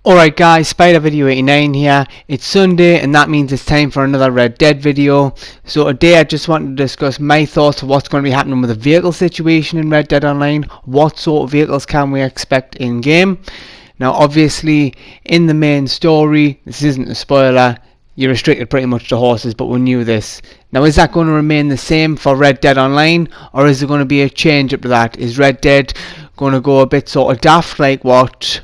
Alright guys, Spider Video 89 here. It's Sunday and that means it's time for another Red Dead video. So today I just wanted to discuss my thoughts of what's going to be happening with the vehicle situation in Red Dead Online. What sort of vehicles can we expect in game? Now obviously in the main story, this isn't a spoiler, you're restricted pretty much to horses, but we knew this. Now is that going to remain the same for Red Dead Online, or is there going to be a change up to that? Is Red Dead going to go a bit sort of daft like what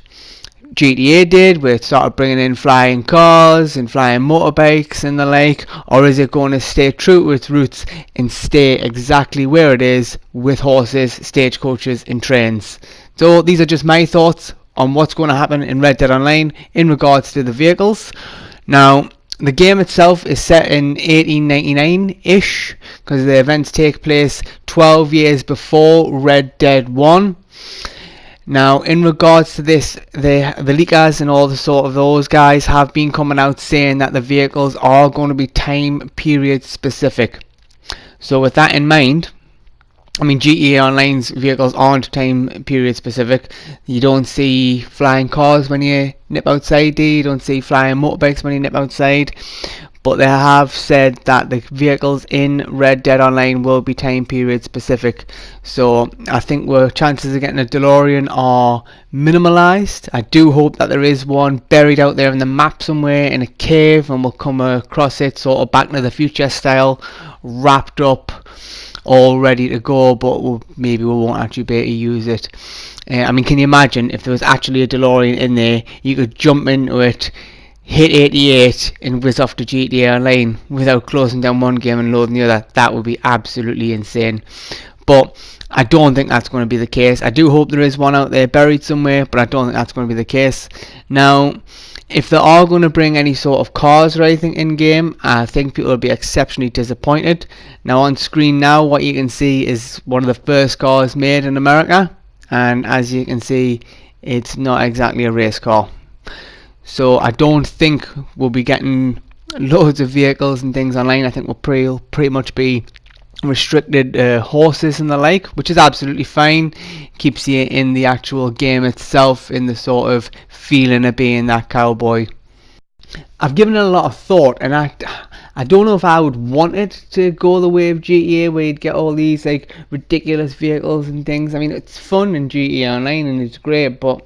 GTA did, where it started bringing in flying cars and flying motorbikes and the like, or is it going to stay true to its roots and stay exactly where it is with horses, stagecoaches and trains? So these are just my thoughts on what's going to happen in Red Dead Online in regards to the vehicles. Now the game itself is set in 1899-ish, because the events take place 12 years before Red Dead 1. Now, in regards to this, the leakers and all the sort of those guys have been coming out saying that the vehicles are going to be time period specific. So with that in mind, I mean, GTA Online's vehicles aren't time period specific. You don't see flying cars when you nip outside, you don't see flying motorbikes when you nip outside. But they have said that the vehicles in Red Dead Online will be time period specific. So I think our chances of getting a DeLorean are minimalised. I do hope that there is one buried out there in the map somewhere in a cave, and we'll come across it sort of Back to the Future style, wrapped up, all ready to go, but maybe we won't actually be able to use it. I mean, can you imagine if there was actually a DeLorean in there? You could jump into it, hit 88 and whiz off to GTA Online without closing down one game and loading the other. That would be absolutely insane. But I don't think that's going to be the case. I do hope there is one out there buried somewhere, but I don't think that's going to be the case. Now, if they are going to bring any sort of cars or anything in game, I think people will be exceptionally disappointed. Now on screen now, what you can see is one of the first cars made in America, and as you can see, it's not exactly a race car. So I don't think we'll be getting loads of vehicles and things online. I think we'll pretty much be restricted horses and the like, which is absolutely fine. Keeps you in the actual game itself, in the sort of feeling of being that cowboy. I've given it a lot of thought, and I don't know if I would want it to go the way of GTA, where you'd get all these like ridiculous vehicles and things. I mean, it's fun in GTA Online and it's great, but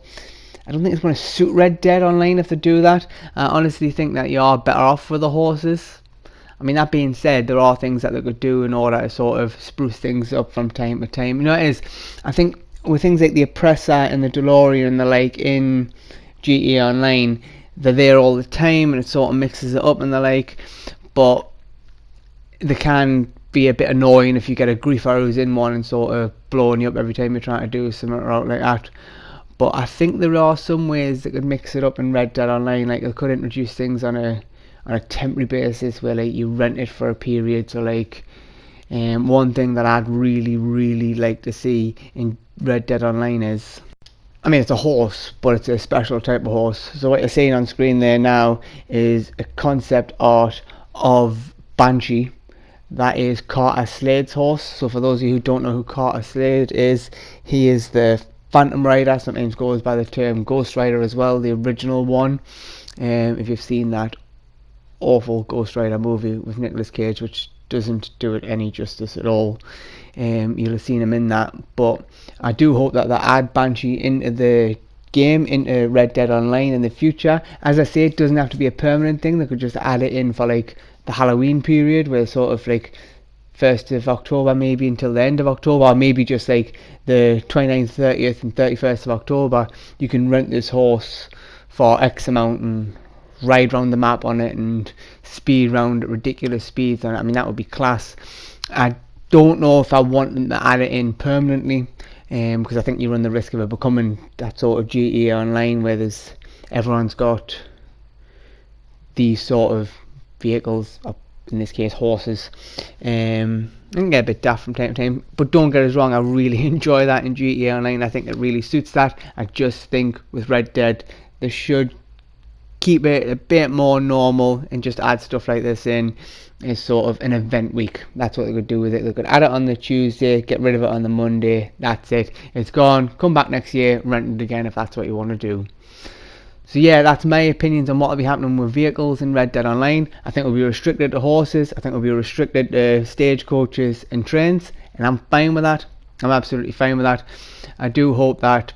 I don't think it's going to suit Red Dead Online if they do that. I honestly think that you are better off with the horses. I mean, that being said, there are things that they could do in order to sort of spruce things up from time to time. You know, it is. I think with things like the Oppressor and the DeLorean and the like in GTA Online, they're there all the time and it sort of mixes it up and the like. But they can be a bit annoying if you get a griefer who's in one and sort of blowing you up every time you're trying to do something like that. But I think there are some ways that could mix it up in Red Dead Online. Like they could introduce things on a temporary basis where like you rent it for a period. So like one thing that I'd really like to see in Red Dead Online is, I mean, it's a horse, but it's a special type of horse. So what you're seeing on screen there now is a concept art of Banshee. That is Carter Slade's horse. So for those of you who don't know who Carter Slade is, he is the Phantom Rider, sometimes goes by the term Ghost Rider as well, the original one. If you've seen that awful Ghost Rider movie with Nicolas Cage, which doesn't do it any justice at all, you'll have seen him in that. But I do hope that they add Banshee into the game, into Red Dead Online in the future. As I say, it doesn't have to be a permanent thing. They could just add it in for like the Halloween period, where sort of like 1st of October maybe until the end of October, or maybe just like the 29th, 30th and 31st of October, you can rent this horse for X amount and ride around the map on it and speed around at ridiculous speeds on it. I mean, that would be class. I don't know if I want them to add it in permanently, because I think you run the risk of it becoming that sort of GTA Online where everyone's got these sort of vehicles, in this case horses. It can get a bit daft from time to time, but don't get us wrong, I really enjoy that in GTA Online. I think it really suits that. I just think with Red Dead they should keep it a bit more normal and just add stuff like this in as sort of an event week. That's what they could do with it. They could add it on the Tuesday, get rid of it on the Monday, that's it, it's gone, come back next year, rent it again if that's what you want to do. So yeah, that's my opinions on what will be happening with vehicles in Red Dead Online. I think it will be restricted to horses. I think it will be restricted to stagecoaches and trains, and I'm fine with that. I'm absolutely fine with that. I do hope that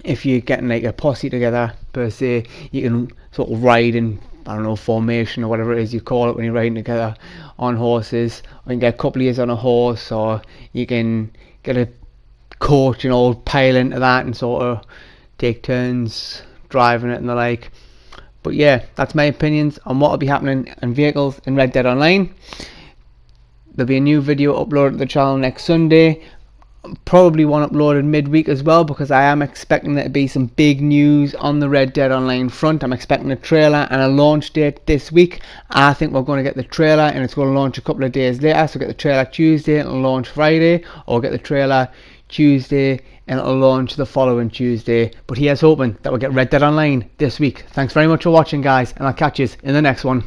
if you're getting like a posse together per se, you can sort of ride in, I don't know, formation or whatever it is you call it when you're riding together on horses, or you can get a couple of years on a horse, or you can get a coach and all pile into that and sort of take turns driving it and the like. But yeah, that's my opinions on what will be happening in vehicles in Red Dead Online. There'll be a new video uploaded to the channel next Sunday. Probably one uploaded midweek as well, because I am expecting there to be some big news on the Red Dead Online front. I'm expecting a trailer and a launch date this week. I think we're going to get the trailer and it's going to launch a couple of days later. So get the trailer Tuesday and it'll launch Friday, or get the trailer Tuesday and it'll launch the following Tuesday. But here's hoping that we'll get Red Dead Online this week. Thanks very much for watching, guys, and I'll catch you in the next one.